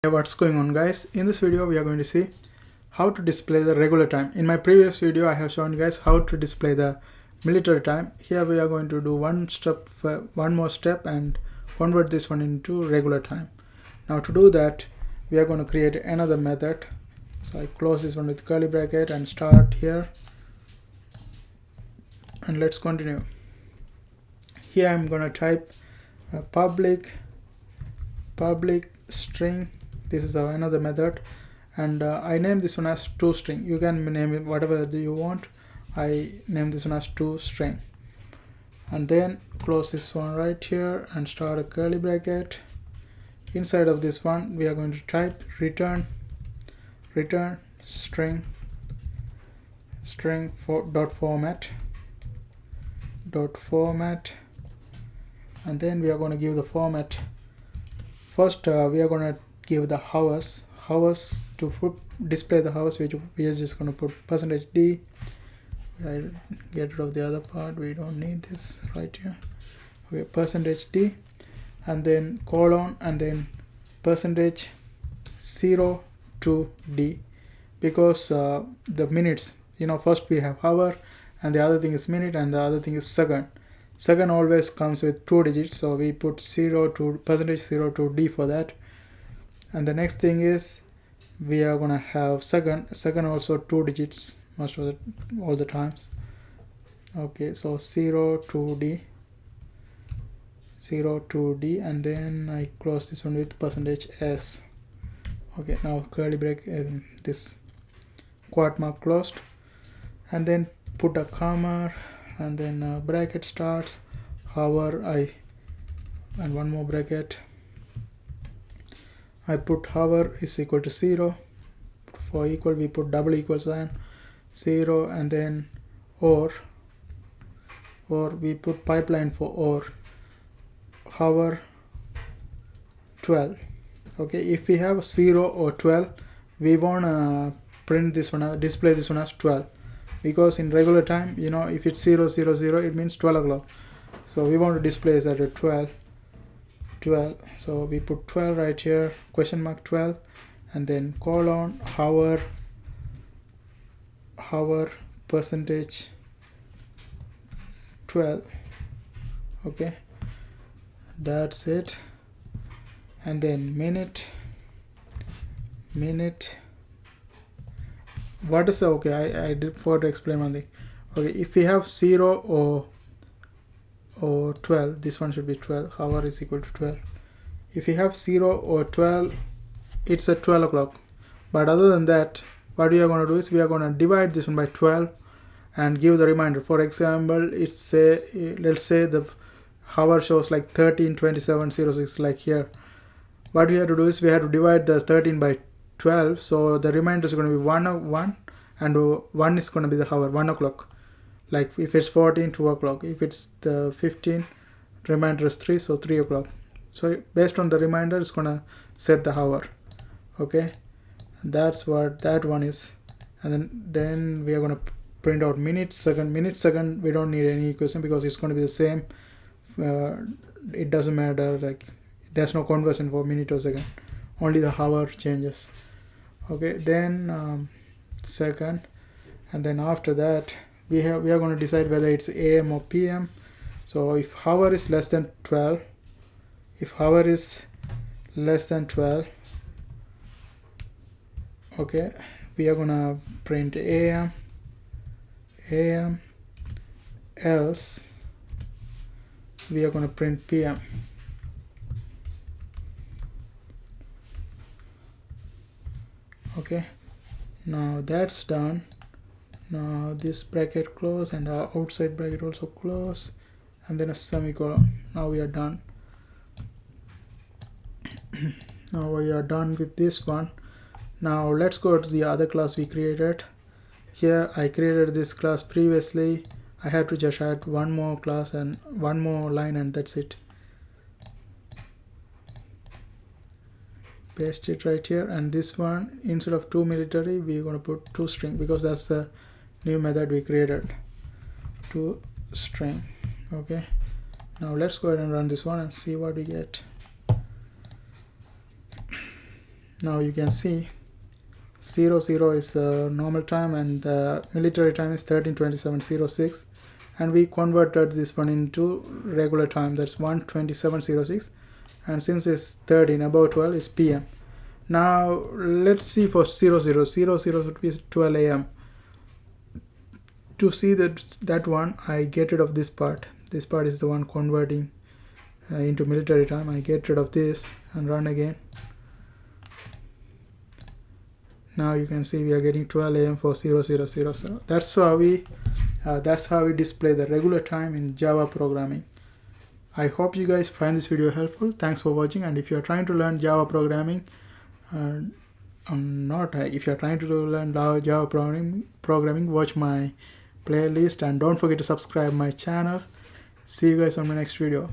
Hey, what's going on guys? In this video we are going to see how to display the regular time. In my previous video I have shown you guys how to display the military time. Here we are going to do one more step and convert this one into regular time. Now to do that we are going to create another method. So I close this one with curly bracket and start here, and let's continue. Here I'm going to type public string. This is another method, and I name this one as toString. You can name it whatever you want. I name this one as toString, and then close this one right here and start a curly bracket. Inside of this one we are going to type return string dot format, and then we are going to give the format. First we are going to give the hours to display the hours, which we are just going to put %d. I get rid of the other part, we don't need this right here. Okay, %d, and then colon, and then %0 to d, because the minutes, first we have hour and the other thing is minute and the other thing is second. Second always comes with 2 digits, so we put %0 to d for that. And the next thing is we are gonna have second also 2 digits most of all the times. Okay, so 0 to d, and then I close this one with %s. Okay, now curly break, this quote mark closed, and then put a comma, and then bracket starts hour, and one more bracket. I put hour is equal to 0. For equal we put double equal sign 0, and then or we put pipeline for or hour 12. Okay, if we have 0 or 12, we want to print this one, display this one as 12, because in regular time, if it's 0 0 0, it means 12 o'clock. So we want to display this at a 12. So we put 12 right here, question mark 12, and then colon hour %12. Okay, that's it. And then minute, what is the, okay, I did forget to explain one thing. Okay, if we have 0 or 12, this one should be 12. Hour is equal to 12. If we have 0 or 12, it's at 12 o'clock. But other than that, what we are going to do is we are going to divide this one by 12 and give the reminder. For example, let's say the hour shows like 13:27:06, like here. What we have to do is we have to divide the 13 by 12, so the remainder is going to be 1 and 1 is going to be the hour, 1 o'clock. Like if it's 14, 2 o'clock. If it's the 15, remainder is 3, so 3 o'clock. So based on the reminder, it's gonna set the hour. Okay, that's what that one is. And then we are gonna print out minute, second. We don't need any equation because it's gonna be the same. It doesn't matter, like there's no conversion for minute or second, only the hour changes. Okay, then second, and then after that we are going to decide whether it's AM or PM. So if hour is less than 12, okay, we are gonna print AM, else we are gonna print PM. Okay, now that's done. Now this bracket close and our outside bracket also close, and then a semicolon. Now we are done. Now we are done with this one. Now let's go to the other class we created. Here I created this class previously. I have to just add one more class and one more line, and that's it. Paste it right here, and this one, instead of toMilitary, we're going to put toString, because that's the new method we created, toString. Okay, now let's go ahead and run this one and see what we get. Now you can see 00 is normal time and the military time is 13:27:06, and we converted this one into regular time, that's 1:27:06, and since it's 13 above 12 is PM. Now let's see for 00 should be 12 AM. To see that one, I get rid of this part. This part is the one converting into military time. I get rid of this and run again. Now you can see we are getting 12 AM for 0000. That's how we display the regular time in Java programming. I hope you guys find this video helpful. Thanks for watching, and if you are trying to learn Java programming, if you are trying to learn Java programming, watch my playlist and don't forget to subscribe my channel. See you guys on my next video.